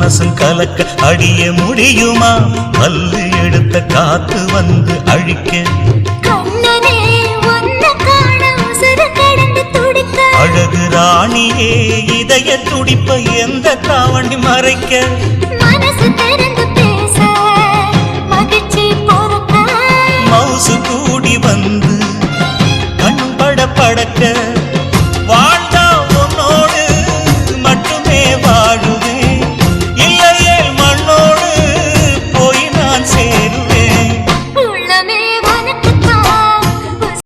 மனசும் கலக்க அடிய முடியுமா மல்லு எடுத்த காத்து வந்து அழிக்க அழகு ராணியே இதய துடிப்ப எந்த தாவணி மறைக்க